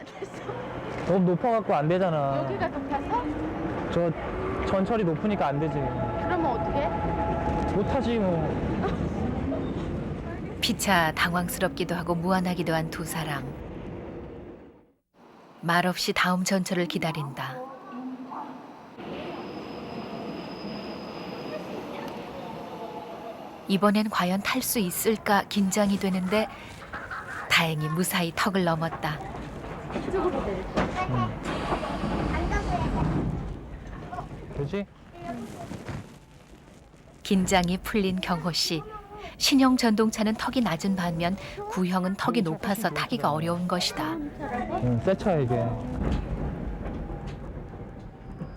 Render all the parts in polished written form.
안 됐어. 너무 높아갖고 안 되잖아. 여기가 높아서? 저 전철이 높으니까 안 되지. 그러면 어떻게? 못하지 뭐. 피차 당황스럽기도 하고 무안하기도 한 두 사람. 말없이 다음 전철을 기다린다. 이번엔 과연 탈 수 있을까 긴장이 되는데 다행히 무사히 턱을 넘었다. 이쪽으로 내릴게. 되지? 긴장이 풀린 경호 씨. 신형 전동차는 턱이 낮은 반면 구형은 턱이 높아서 타기가 어려운 것이다. 응, 새 차야 이게.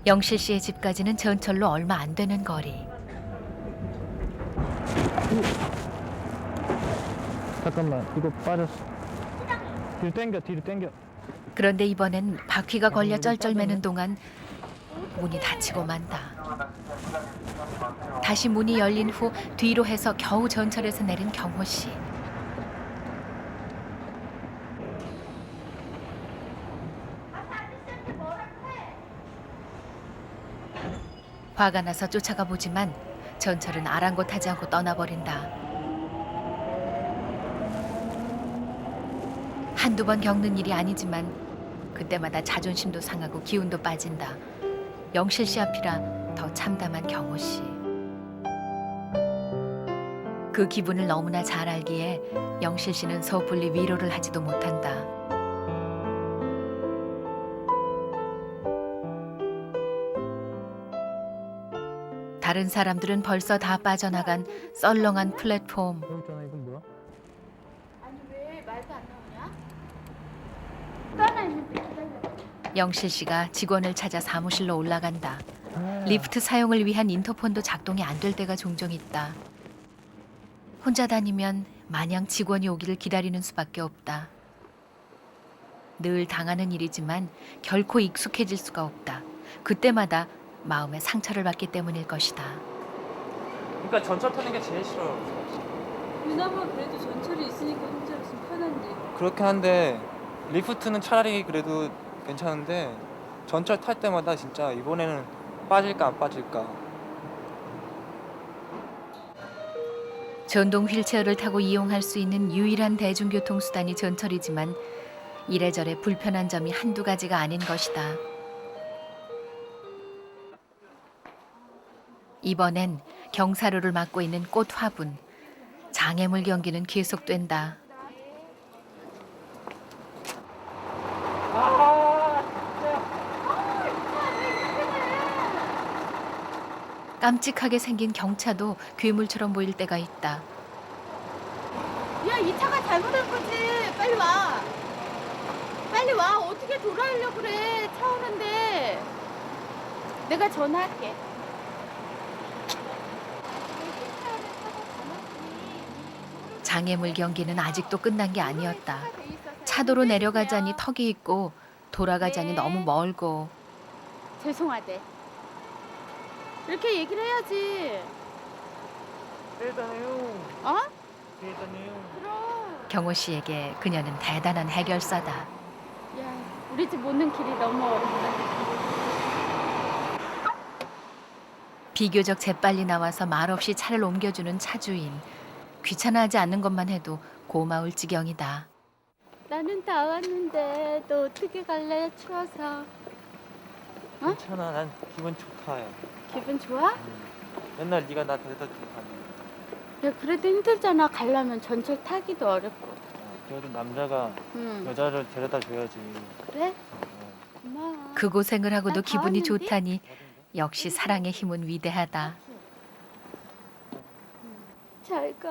영실 씨의 집까지는 전철로 얼마 안 되는 거리. 잠깐만, 이거 빠졌어. 뒤로 당겨. 그런데 이번엔 바퀴가 걸려 쩔쩔매는 동안 문이 닫히고 만다. 다시 문이 열린 후 뒤로 해서 겨우 전철에서 내린 경호 씨. 화가 나서 쫓아가 보지만 전철은 아랑곳하지 않고 떠나버린다. 한두 번 겪는 일이 아니지만 그때마다 자존심도 상하고 기운도 빠진다. 영실 씨 앞이라 더 참담한 경호 씨. 그 기분을 너무나 잘 알기에 영실 씨는 섣불리 위로를 하지도 못한다. 다른 사람들은 벌써 다 빠져나간 썰렁한 플랫폼. 여기 있잖아, 이건 뭐야? 아니 왜 말도 안 나오냐? 떠나 있는데 기다려. 영실 씨가 직원을 찾아 사무실로 올라간다. 리프트 사용을 위한 인터폰도 작동이 안 될 때가 종종 있다. 혼자 다니면 마냥 직원이 오기를 기다리는 수밖에 없다. 늘 당하는 일이지만 결코 익숙해질 수가 없다. 그때마다 마음에 상처를 받기 때문일 것이다. 그러니까 전철 타는 게 제일 싫어요. 그나마 그래도 전철이 있으니까 혼자 있으면 편한데. 그렇긴 한데 리프트는 차라리 그래도 괜찮은데 전철 탈 때마다 진짜 이번에는 빠질까 안 빠질까. 전동 휠체어를 타고 이용할 수 있는 유일한 대중교통 수단이 전철이지만 이래저래 불편한 점이 한두 가지가 아닌 것이다. 이번엔 경사로를 막고 있는 꽃 화분. 장애물 경기는 계속된다. 깜찍하게 생긴 경차도 괴물처럼 보일 때가 있다. 야, 이 차가 잘못한 거지. 빨리 와. 빨리 와. 어떻게 돌아오려고 그래. 차 오는데. 내가 전화할게. 장애물 경기는 아직도 끝난 게 아니었다. 차도로 내려가자니 턱이 있고 돌아가자니 너무 멀고 죄송하대. 이렇게 얘기를 해야지. 대단해요. 어? 대단해요. 그럼. 경호 씨에게 그녀는 대단한 해결사다. 야, 우리 집 오는 길이 너무 어렵다. 비교적 재빨리 나와서 말없이 차를 옮겨주는 차주인. 귀찮아하지 않는 것만 해도 고마울 지경이다. 나는 다 왔는데 너 어떻게 갈래? 추워서. 어? 괜찮아, 난 기분 좋다. 야. 기분 좋아? 맨날 네가 나 데려다 주고 가네. 야, 그래도 힘들잖아. 가려면 전철 타기도 어렵고. 그래도 남자가 응. 여자를 데려다 줘야지. 그래? 고마워. 그 고생을 하고도 나 기분이 다 왔는데? 좋다니 역시 사랑의 힘은 위대하다. 잘 가.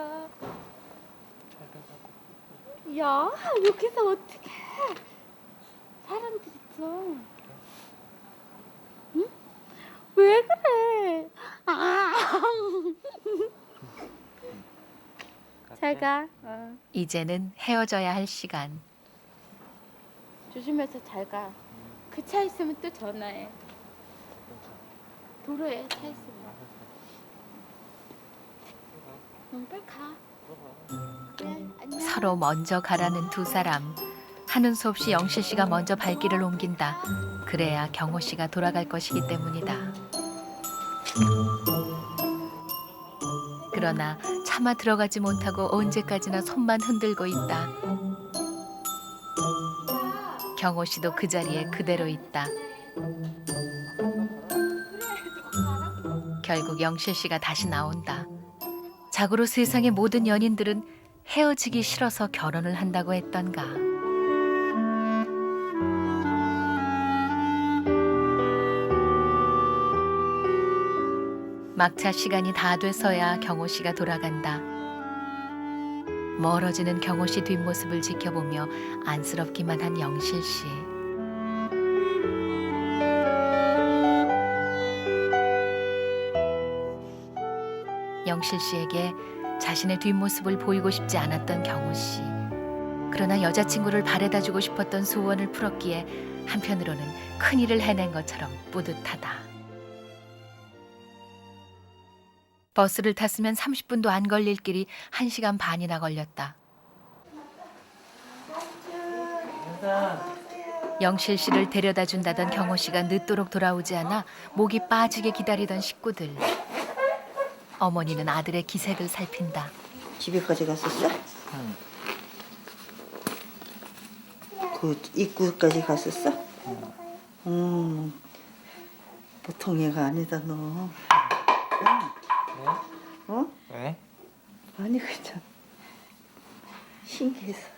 야, 여기서 어떻게 사람들 있어. 응? 왜 그래? 아. 잘 가. 어. 이제는 헤어져야 할 시간. 조심해서 잘 가. 그 차 있으면 또 전화해. 도로에 차 있으면. 응, 빨리 가. 그래, 안녕. 서로 먼저 가라는 두 사람. 하는 수 없이 영실 씨가 먼저 발길을 옮긴다. 그래야 경호 씨가 돌아갈 것이기 때문이다. 그러나 차마 들어가지 못하고 언제까지나 손만 흔들고 있다. 경호 씨도 그 자리에 그대로 있다. 결국 영실 씨가 다시 나온다. 자고로 세상의 모든 연인들은 헤어지기 싫어서 결혼을 한다고 했던가. 막차 시간이 다 돼서야 경호 씨가 돌아간다. 멀어지는 경호 씨 뒷모습을 지켜보며 안쓰럽기만 한 영실 씨. 영실 씨에게 자신의 뒷모습을 보이고 싶지 않았던 경호 씨. 그러나 여자친구를 바래다주고 싶었던 소원을 풀었기에 한편으로는 큰일을 해낸 것처럼 뿌듯하다. 버스를 탔으면 30분도 안 걸릴 길이 1시간 반이나 걸렸다. 영실 씨를 데려다 준다던 경호 씨가 늦도록 돌아오지 않아 목이 빠지게 기다리던 식구들. 어머니는 아들의 기색을 살핀다. 집에까지 갔었어? 그 입구까지 갔었어? 보통 애가 아니다 너. 어? 왜? 아니 그참 신기해서.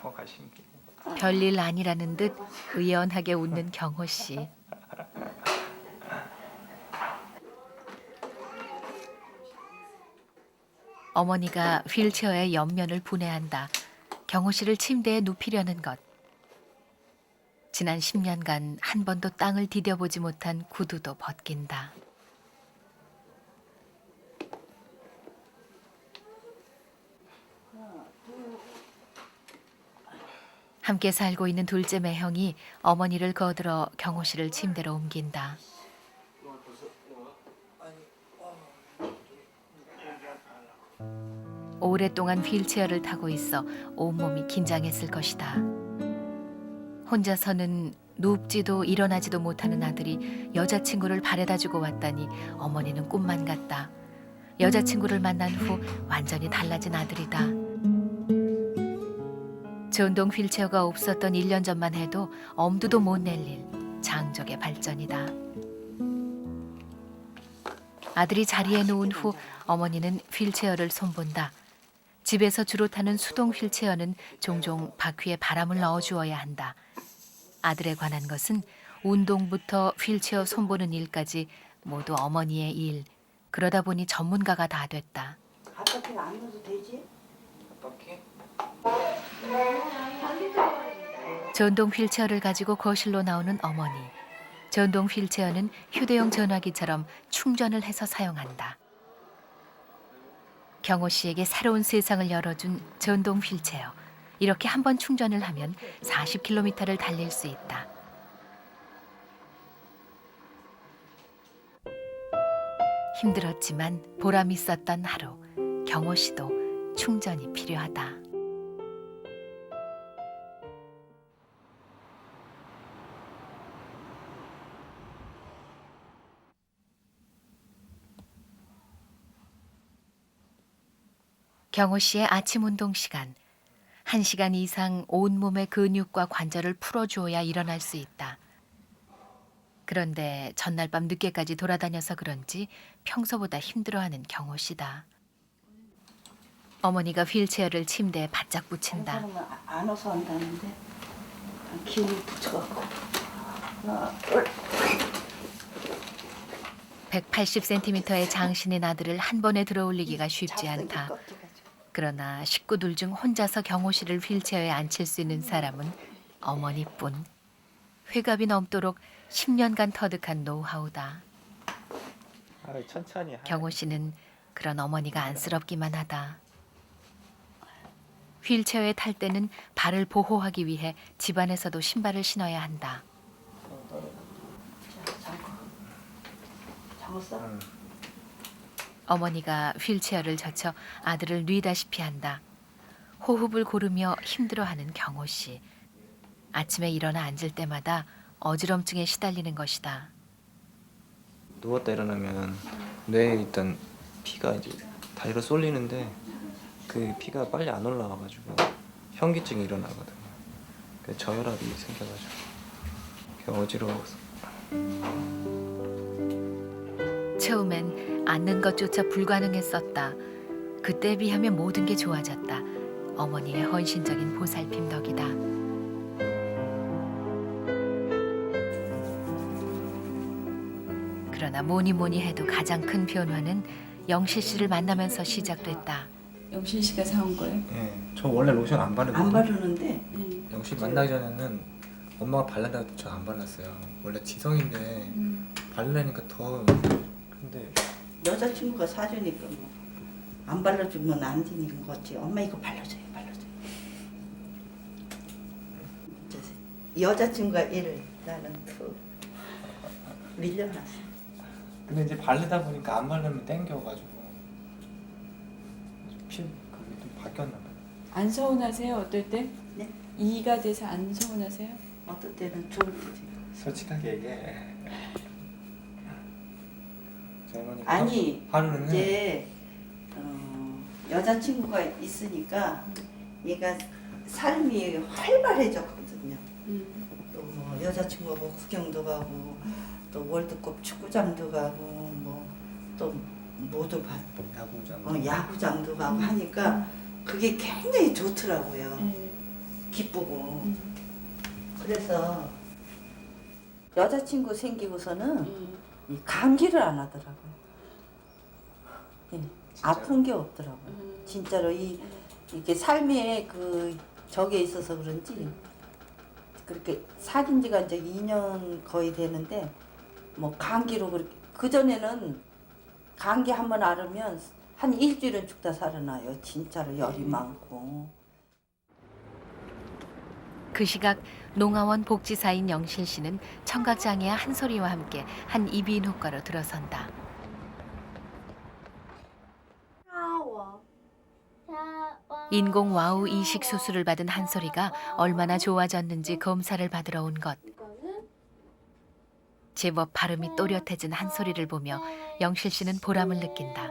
뭐가 신기해. 별일 아니라는 듯 의연하게 웃는 경호 씨. 어머니가 휠체어의 옆면을 분해한다. 경호 씨를 침대에 눕히려는 것. 지난 10년간 한 번도 땅을 디뎌보지 못한 구두도 벗긴다. 함께 살고 있는 둘째 매형이 어머니를 거들어 경호 씨를 침대로 옮긴다. 오랫동안 휠체어를 타고 있어 온몸이 긴장했을 것이다. 혼자서는 눕지도 일어나지도 못하는 아들이 여자친구를 바래다주고 왔다니 어머니는 꿈만 같다. 여자친구를 만난 후 완전히 달라진 아들이다. 전동 휠체어가 없었던 1년 전만 해도 엄두도 못 낼 일, 장족의 발전이다. 아들이 자리에 누운 후 어머니는 휠체어를 손본다. 집에서 주로 타는 수동 휠체어는 종종 바퀴에 바람을 넣어주어야 한다. 아들에 관한 것은 운동부터 휠체어 손보는 일까지 모두 어머니의 일. 그러다 보니 전문가가 다 됐다. 아빠한테 안 넣어도 되지? 어떻게? 전동 휠체어를 가지고 거실로 나오는 어머니. 전동 휠체어는 휴대용 전화기처럼 충전을 해서 사용한다. 경호 씨에게 새로운 세상을 열어준 전동 휠체어. 이렇게 한 번 충전을 하면 40km를 달릴 수 있다. 힘들었지만 보람 있었던 하루. 경호 씨도 충전이 필요하다. 경호 씨의 아침 운동 시간. 1시간 이상 온몸의 근육과 관절을 풀어주어야 일어날 수 있다. 그런데 전날 밤 늦게까지 돌아다녀서 그런지 평소보다 힘들어하는 경호 씨다. 어머니가 휠체어를 침대에 바짝 붙인다. 사람은 안 와서 한다는데 기운이 붙여갖고. 180cm의 장신인 아들을 한 번에 들어올리기가 쉽지 않다. 그러나 식구들 중 혼자서 경호 씨를 휠체어에 앉힐 수 있는 사람은 어머니뿐. 회갑이 넘도록 10년간 터득한 노하우다. 천천히. 경호 씨는 그런 어머니가 안쓰럽기만 하다. 휠체어에 탈 때는 발을 보호하기 위해 집안에서도 신발을 신어야 한다. 잠었어? 어머니가 휠체어를 젖혀 아들을 뉘다시피 한다. 호흡을 고르며 힘들어하는 경호 씨. 아침에 일어나 앉을 때마다 어지럼증에 시달리는 것이다. 누웠다 일어나면 뇌에 있던 피가 이제 다리로 쏠리는데 그 피가 빨리 안 올라와가지고 현기증이 일어나거든요. 그 저혈압이 생겨가지고 그게 어지러워서. 처음엔 앉는 것조차 불가능했었다. 그때에 비하면 모든 게 좋아졌다. 어머니의 헌신적인 보살핌 덕이다. 그러나 뭐니 해도 가장 큰 변화는 영실 씨를 만나면서 시작됐다. 영신 씨가 사온 거예요? 예, 저 원래 로션 안 바르거든요. 안 바르는데 영실 만나기 전에는 엄마가 발라다가 저 안 발랐어요. 원래 지성인데 바르려니까 더 근데 여자친구가 사주니까 뭐 안 발라주면 안 되는 거지. 엄마 이거 발라줘요. 여자친구가 얘를 나는 그 밀려났어. 근데 이제 바르다 보니까 안 바르면 땡겨가지고 그게 좀 바뀌었나 봐요. 안 서운하세요? 어떨 때? 네? 이가 돼서 안 서운하세요? 어떨 때는 좋을 때지. 솔직하게 얘기해. 젊으니까 아니 하루는 이제 여자친구가 있으니까 얘가 삶이 활발해졌거든요. 또 뭐 여자친구하고 구경도 가고 또 월드컵 축구장도 가고 뭐 또 모두 야구장. 야구장도 가고 하니까 그게 굉장히 좋더라고요. 기쁘고. 그래서 여자친구 생기고서는 이 감기를 안 하더라고요. 예, 아픈 게 없더라고요. 진짜로 이게 삶에 그 저게 있어서 그런지 그렇게 사귄 지가 이제 2년 거의 되는데 뭐 감기로 그렇게 그전에는 감기 한번 앓으면 한 일주일은 죽다 살아나요. 진짜로 열이 많고. 그 시각 농아원 복지사인 영실 씨는 청각장애아 한솔이와 함께 한 이비인 효과로 들어선다. 인공 와우 이식 수술을 받은 한솔이가 얼마나 좋아졌는지 검사를 받으러 온 것. 제법 발음이 또렷해진 한솔이를 보며 영실 씨는 보람을 느낀다.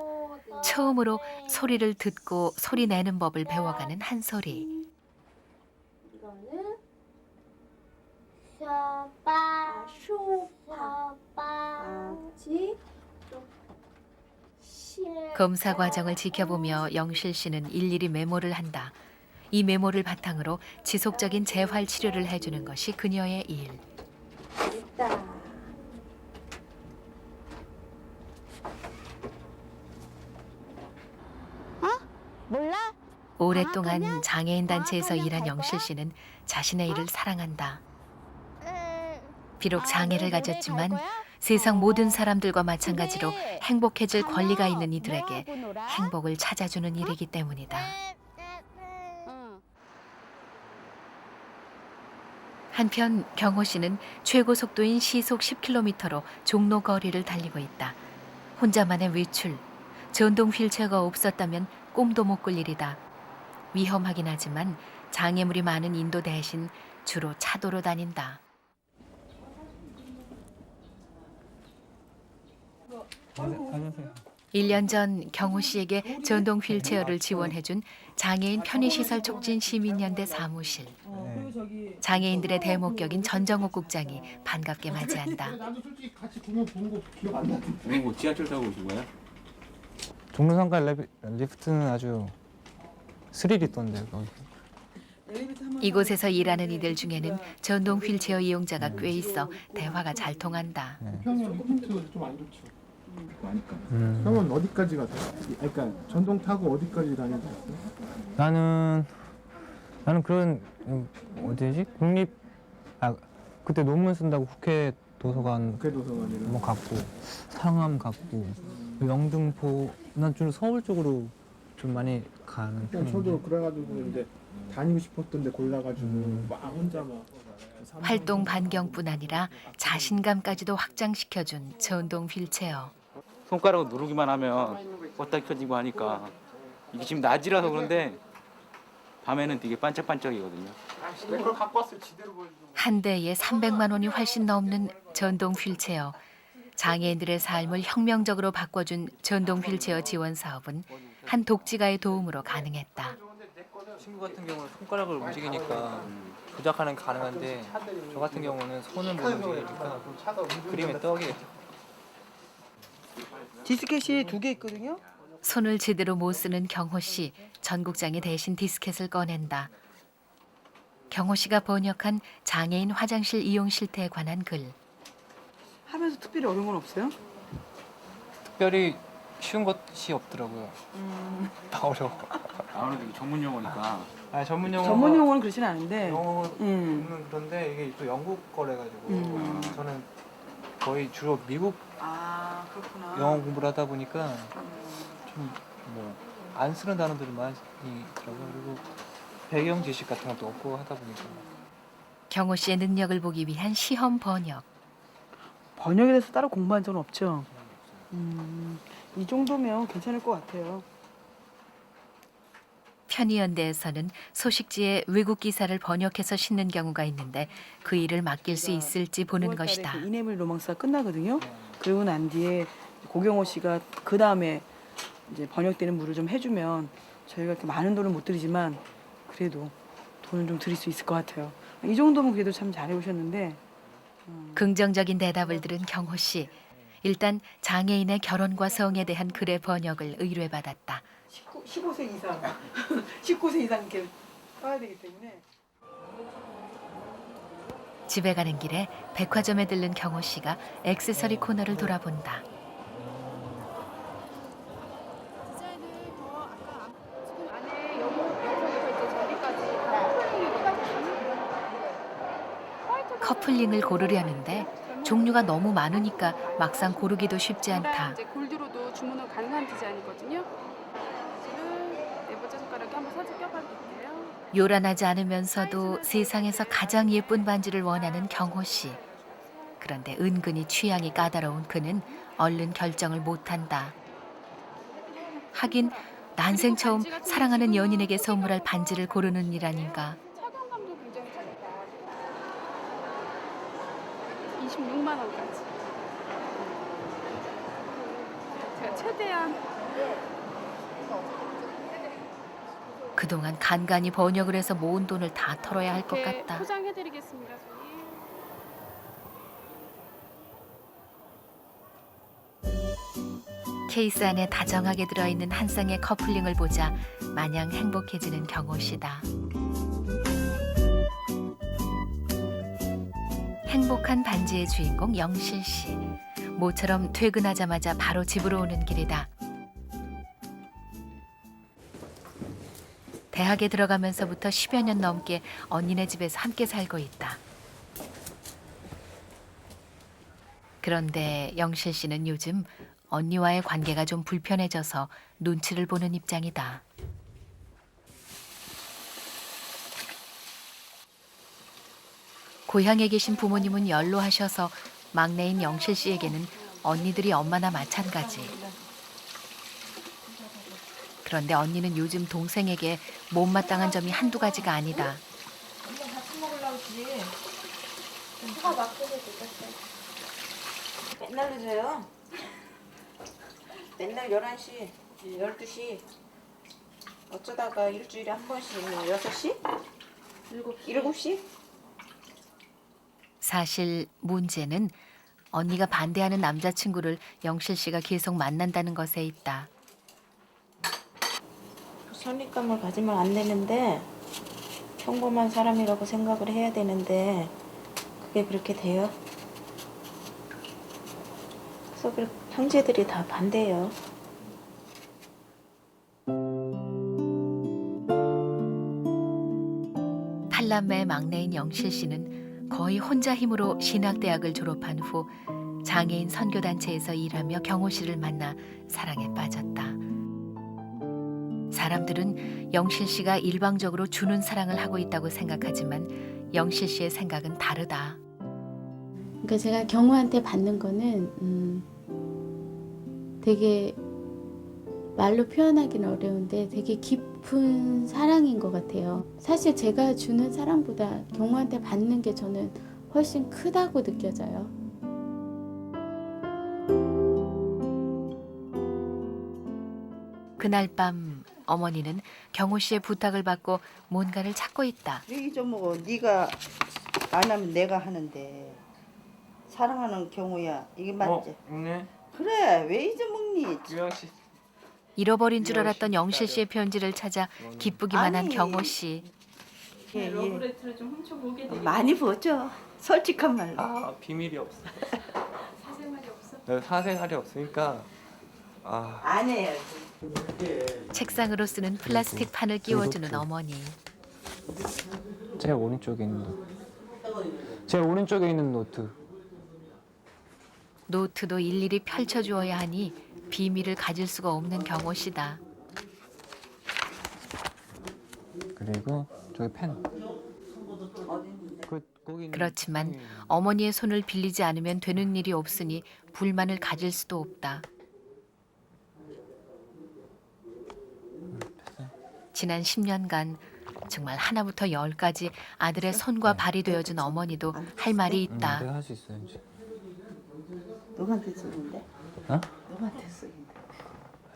처음으로 소리를 듣고 소리 내는 법을 배워가는 한솔이. 이거는 셔바 슈퍼바 지 검사 과정을 지켜보며 영실 씨는 일일이 메모를 한다. 이 메모를 바탕으로 지속적인 재활 치료를 해주는 것이 그녀의 일. 있다. 몰라? 오랫동안 장애인 단체에서 일한 영실 씨는 자신의 일을 사랑한다. 비록 장애를 가졌지만 세상 모든 사람들과 마찬가지로 행복해질 권리가 있는 이들에게 행복을 찾아주는 일이기 때문이다. 한편 경호 씨는 최고 속도인 시속 10km로 종로 거리를 달리고 있다. 혼자만의 외출, 전동 휠체어가 없었다면 꿈도 못 꿀 일이다. 위험하긴 하지만 장애물이 많은 인도 대신 주로 차도로 다닌다. 안녕하세요. 1년 전 경호 씨에게 전동 휠체어를 지원해준 장애인 편의시설 촉진 시민연대 사무실. 장애인들의 대목격인 전정욱 국장이 반갑게 맞이한다. 나도 솔직히 같이 공연 본 거 기억 안 나는데. 오늘 뭐 지하철 타고 오신 거야? 종로상가 리프트는 아주 스릴 있던데 거기. 이곳에서 일하는 이들 중에는 전동 휠체어 이용자가 꽤 있어 대화가 잘 통한다. 평양 리프트 좀 안 좋죠. 많으니까. 형은 어디까지 갔어? 그러니까 전동 타고 어디까지 다녔어? 나는 그런 어디지 그때 논문 쓴다고 국회 도서관 국회 도서관이랑. 뭐 갔고 상암 갔고 영등포 난 주로 서울 쪽으로 좀 많이 가는 편인데. 저도 그래가지고 이제 다니고 싶었던데 골라가지고 막 혼자 막. 활동 반경뿐 아니라 자신감까지도 확장시켜준 전동 휠체어. 손가락으로 누르기만 하면 껐다 켜지고 하니까 이게 지금 낮이라서 그런데 밤에는 되게 반짝반짝이거든요. 그걸 갖고 왔을 지대로 보여줘. 한 대에 300만 원이 훨씬 넘는 전동 휠체어. 장애인들의 삶을 혁명적으로 바꿔준 전동 휠체어 지원 사업은 한 독지가의 도움으로 가능했다. 친구 같은 경우는 손가락을 움직이니까 조작하는 게 가능한데 저 같은 경우는 손을 못 움직이니까 그림의 떡이에요. 디스켓이 2개 있거든요. 손을 제대로 못 쓰는 경호 씨, 전국장이 대신 디스켓을 꺼낸다. 경호 씨가 번역한 장애인 화장실 이용 실태에 관한 글. 하면서 특별히 어려운 건 없어요? 특별히 쉬운 것이 없더라고요. 다 어려워. 아무래도 이게 전문 용어니까. 아, 전문 용어. 전문 용어는 그렇진 않은데. 영어는 그런데 이게 또 영국 거래가지고 저는 거의 주로 미국 아 그렇구나. 영어 공부를 하다 보니까 좀 뭐 안 쓰는 단어들이 많이 있더라고요. 그리고 배경 지식 같은 것도 없고 하다 보니까. 경호 씨의 능력을 보기 위한 시험 번역. 번역에 대해서 따로 공부한 적은 없죠. 이 정도면 괜찮을 것 같아요. 편의연대에서는 소식지에 외국 기사를 번역해서 싣는 경우가 있는데 그 일을 맡길 수 있을지 보는 9월 달에 것이다. 그 이내물 로망스가 끝나거든요. 그러고 난 뒤에 고경호 씨가 그 다음에 이제 번역되는 물을 좀 해주면 저희가 이렇게 많은 돈을 못 드리지만 그래도 돈을 좀 드릴 수 있을 것 같아요. 이 정도면 그래도 참 잘해 오셨는데. 긍정적인 대답을 들은 경호 씨. 일단 장애인의 결혼과 성에 대한 글의 번역을 의뢰받았다. 15세 이상, 19세 이상 이렇게 써야 되기 때문에. 집에 가는 길에 백화점에 들른 경호 씨가 액세서리 코너를 돌아본다. 커플링을 고르려는데 종류가 너무 많으니까 막상 고르기도 쉽지 않다. 이제 골드로도 주문은 가능한 디자인이거든요. 지금 네 번째 손가락에 한번 살짝 껴봐볼게요. 요란하지 않으면서도 세상에서 가장 예쁜 반지를 원하는 경호 씨. 그런데 은근히 취향이 까다로운 그는 얼른 결정을 못한다. 하긴 난생 처음 사랑하는 연인에게 선물할 반지를 고르는 일 아닌가. 착용감도 굉장히 좋다. 26만 원까지. 제가 최대한 그동안 간간히 번역을 해서 모은 돈을 다 털어야 할 것 이렇게 같다. 포장해드리겠습니다, 손님. 케이스 안에 다정하게 들어있는 한 쌍의 커플링을 보자 마냥 행복해지는 경호 씨다. 행복한 반지의 주인공 영실 씨. 모처럼 퇴근하자마자 바로 집으로 오는 길이다. 대학에 들어가면서부터 10여 년 넘게 언니네 집에서 함께 살고 있다. 그런데 영실 씨는 요즘 언니와의 관계가 좀 불편해져서 눈치를 보는 입장이다. 고향에 계신 부모님은 연로하셔서 막내인 영실 씨에게는 언니들이 엄마나 마찬가지. 그런데 언니는 요즘 동생에게 못마땅한 점이 한두 가지가 아니다. 맨날 늦어요. 맨날 11시, 12시. 어쩌다가 일주일에 한 번씩 6시? 7시? 사실 문제는 언니가 반대하는 남자친구를 영실 씨가 계속 만난다는 것에 있다. 선입감을 가지면 안 되는데 평범한 사람이라고 생각을 해야 되는데 그게 그렇게 돼요. 그래서 형제들이 다 반대해요. 팔남매의 막내인 영실 씨는 거의 혼자 힘으로 신학대학을 졸업한 후 장애인 선교단체에서 일하며 경호 씨를 만나 사랑에 빠졌다. 사람들은 영실 씨가 일방적으로 주는 사랑을 하고 있다고 생각하지만 영실 씨의 생각은 다르다. 그러니까 제가 경호한테 받는 거는 되게 말로 표현하기는 어려운데 되게 깊은 사랑인 것 같아요. 사실 제가 주는 사랑보다 경호한테 받는 게 저는 훨씬 크다고 느껴져요. 그날 밤 어머니는 경호 씨의 부탁을 받고 뭔가를 찾고 있다. 왜 잊어먹어? 네가 안 하면 내가 하는데. 사랑하는 경우야. 이게 맞지? 있네. 그래. 왜 잊어먹니? 유영 씨. 잃어버린 줄 알았던 영실 씨의 편지를 찾아 기쁘기만 한 아니. 경호 씨. 예, 예. 러브레터를 좀 훔쳐보게 되겠네. 많이 보죠. 솔직한 말로. 아 비밀이 없어. 사생활이 없어? 내가 사생활이 없으니까 안 해야지. 책상으로 쓰는 플라스틱 판을 끼워주는 어머니. 제 오른쪽에 있는 제 오른쪽에 있는 노트. 노트도 일일이 펼쳐주어야 하니 비밀을 가질 수가 없는 경호 씨다. 그리고 저기 펜. 그렇지만 어머니의 손을 빌리지 않으면 되는 일이 없으니 불만을 가질 수도 없다. 지난 10년간 정말 하나부터 열까지 아들의 손과 발이 되어준 어머니도 할 말이 있다. 내가 할 수 있어요 이제. 누구한테 쓰는데? 어? 누구한테 쓰는데?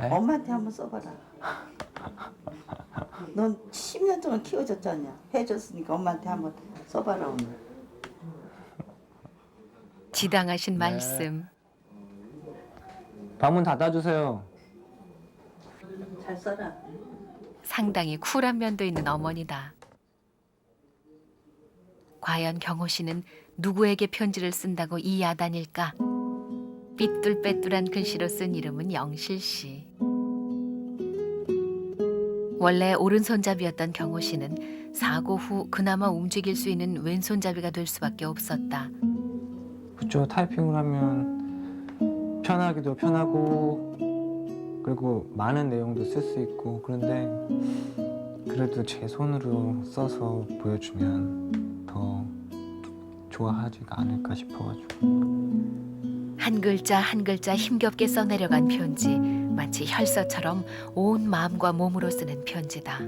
에? 엄마한테 한번 써봐라. 넌 10년 동안 키워줬잖냐. 해줬으니까 엄마한테 한번 써봐라 오늘. 지당하신 말씀. 방문 닫아주세요. 잘 써라. 상당히 쿨한 면도 있는 어머니다. 과연 경호 씨는 누구에게 편지를 쓴다고 이 야단일까? 삐뚤빼뚤한 글씨로 쓴 이름은 영실 씨. 원래 오른손잡이였던 경호 씨는 사고 후 그나마 움직일 수 있는 왼손잡이가 될 수밖에 없었다. 그쵸, 타이핑을 하면 편하기도 편하고 그리고 많은 내용도 쓸 수 있고 그런데 그래도 제 손으로 써서 보여주면 더 좋아하지가 않을까 싶어가지고. 한 글자 한 글자 힘겹게 써내려간 편지, 마치 혈서처럼 온 마음과 몸으로 쓰는 편지다.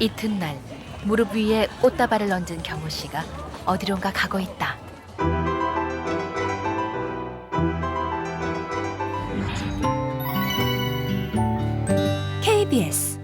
이튿날 무릎 위에 꽃다발을 얹은 경호 씨가 어디론가 가고 있다. KBS